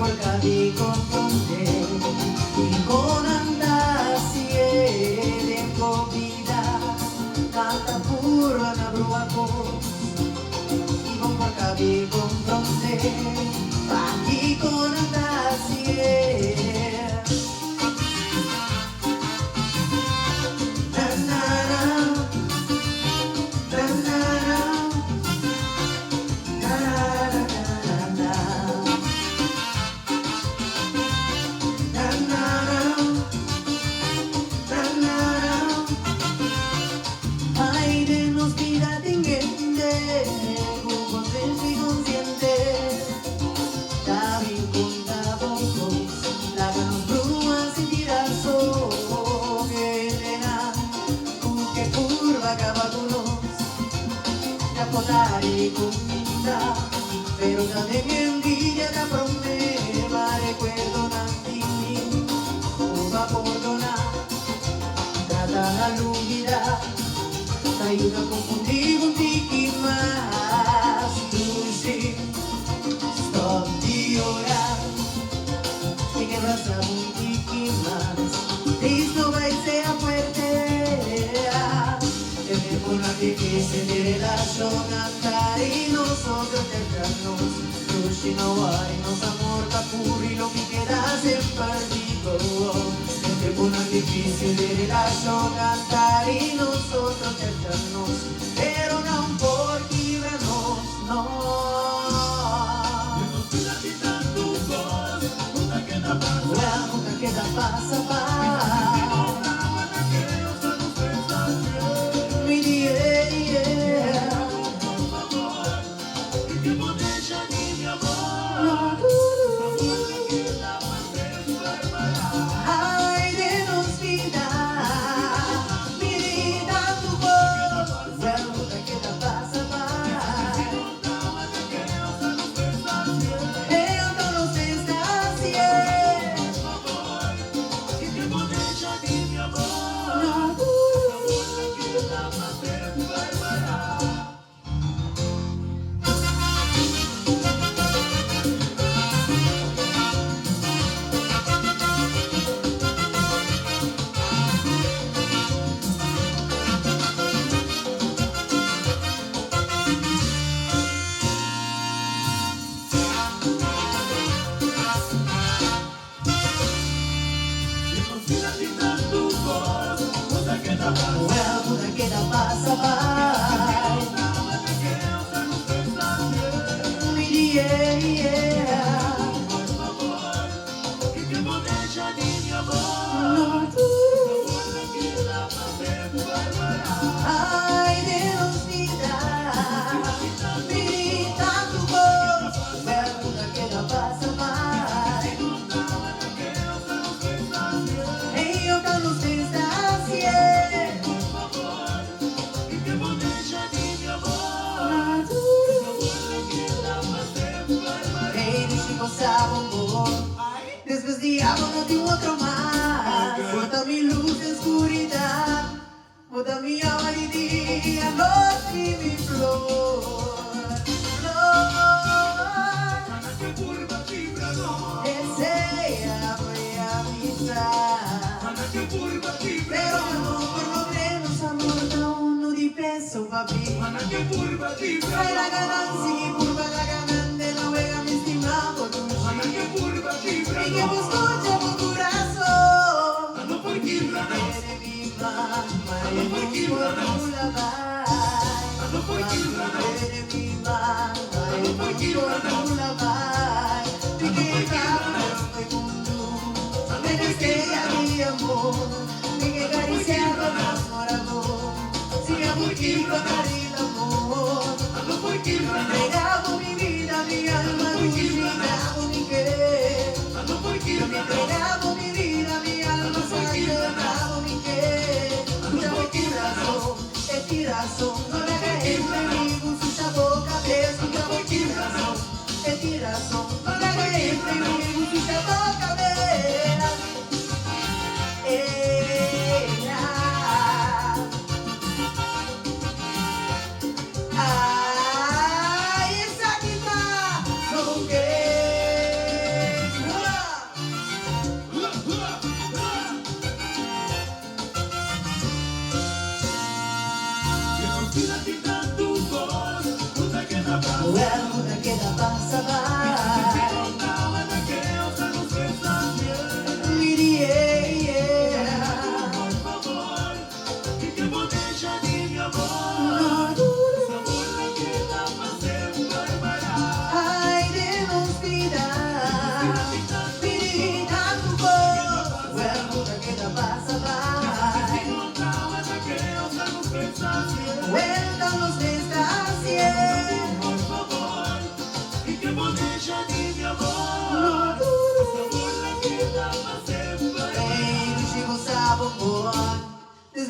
por Cadi confronté y con andasie de vida tanta pura na bruaco ibang por Cadi confronté pagi con andasie y comunità pero también mi envidia da problema recuerdo nantini va por donar trata la lugida te ayuda a confundir un tiki más tú sí stop de orar y que raza un tiki más listo va y sea fuerte una difícil relacionar y nosotros dejarnos Luci no hay, nos amor puri lo que queda es perdido es una difícil relacionar y nosotros dejarnos pero no por librarnos, no una queda pasa una queda pasa ay de los vida grita tu voz una queda pasa io che non sei stazione después diablo de otro más bota mi luz en oscuridad bota mi alma y día noche y mi flor desea voy a avisar pero no por lo menos amor da uno di peso papi fai la ganancia y curva la ganante no vea mi estimado y que busco por corazón no por Kirranos de mi mamá no por Kirranos no por Kirranos de mi mamá no por Kirranos y que Kirranos me desea mi amor y que acariciando nuestro amor siga por Kirranos el amor no por Kirranos entregado mi vida mi alma entregado mi querer no por Kirranos entregado mi vida, mi alma, entregado mi querer. Escucha por ti razón, no le hagas enemigo, su boca, escucha por ti razón,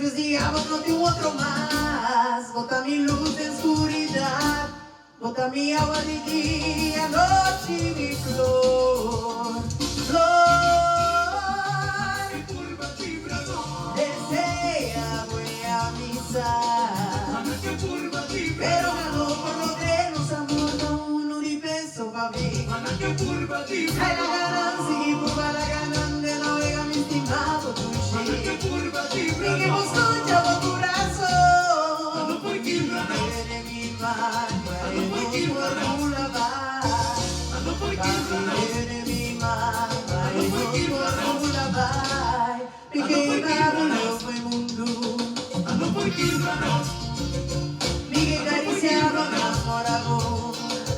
después digamos no tengo otro más. Bota mi luz de oscuridad, bota mi agua de día, noche y mi flor. Flor, que curva vibrador, desea, voy a misa. mana que curva Pero vibrador, ganó por lo que nos amor, no uno ni peso pa' mí. mana que curva Ay, la vibrador, ganancia y por la ganante no vega mi estimado mana que tuyo. curva Y que vibrador, escucha por corazón. ano por vibrador, Eres mi mano, ano por eres vibrador, por lavar. ano por vibrador, Eres mi mano, eres por lavar. Y que iba fue mundo. ano por vibrador, Y que cariciaba mi amor, amor.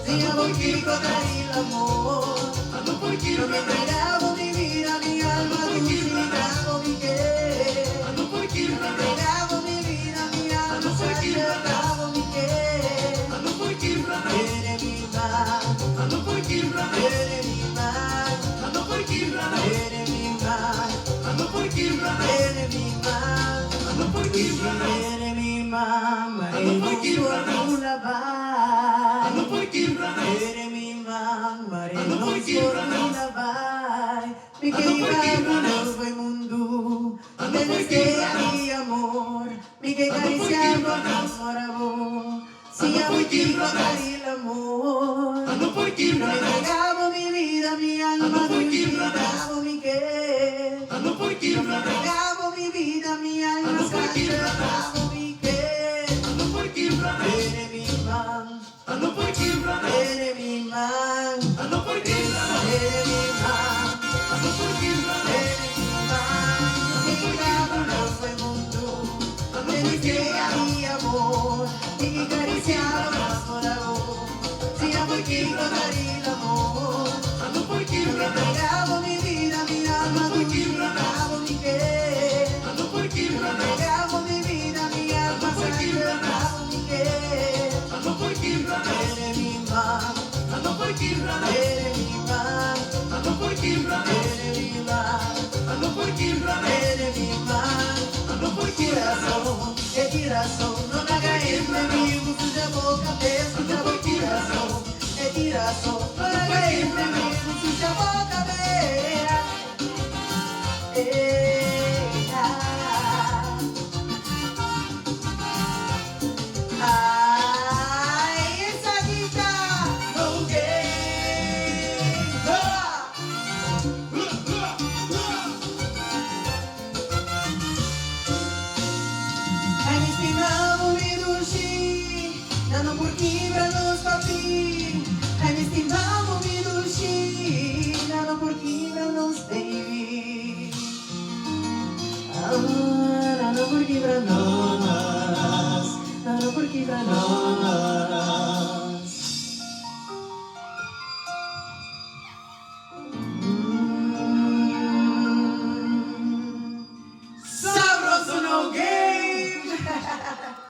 Si amor quiere encontrar el amor. ano por Yo me vibrador, entregaba mi vida, mi alma, dulce, mi trago, mi querer. ano por Me vibrador, entregaba mi vida, mi alma, sacrificaba mi querer. ano por vibrador, Eres mi man, ano por vibrador, eres mi man, ano por vibrador, eres mi man, ano por vibrador, eres mi man, ano por vibrador, eres mi man, Ano por mareno por lavar. ano por vibrador, Eres mi man, mareno Ano por por vibrador, lavar. Mi Ano por querida vibrador, nuevo mundo, Ano me por desea vibrador, mi amor, mi que Ano por cariciaba vibrador, amor, amor. Si Ano amo por y quiero vibrador, dar el amor. ano por Yo me vibrador, entregaba mi vida, mi alma, Ano por dulce, vibrador, entregaba mi querer. ano por Yo me vibrador, entregaba mi vida, mi alma, Ano por vibrador, sacrificaba mi querer. ano por vibrador, Eres mi man, ano por vibrador, eres mi man, ano por vibrador, eres mi man, ano por vibrador, eres mi man. Mi grado no fue mundo, me diste a mi amor, mi cariciado amor, amor. Si amo y quiero dar el amor, ano por yo me vibrador, entregaba mi vida, mi alma, dulce, entregaba mi querer. ano por Yo me vibrador, entregaba mi vida, mi alma, sacrificaba mi querer. ano por vibrador, Eres mi man, ano por vibrador, eres mi man, ano por vibrador, eres mi man, ano por vibrador, eres mi man. ano por vibrador, Corazón, no me hagas irme vivo, suya boca, te escucha por corazón. Corazón, no me hagas irme vivo, suya boca, vea. Ay, esa guitarra, ok. Ai, mi estimado, mi dulce, dando por quebrados papi. Ai, mi estimado, mi dulce, dando por quebrados baby. Dando por quebrados, dando por quebrados.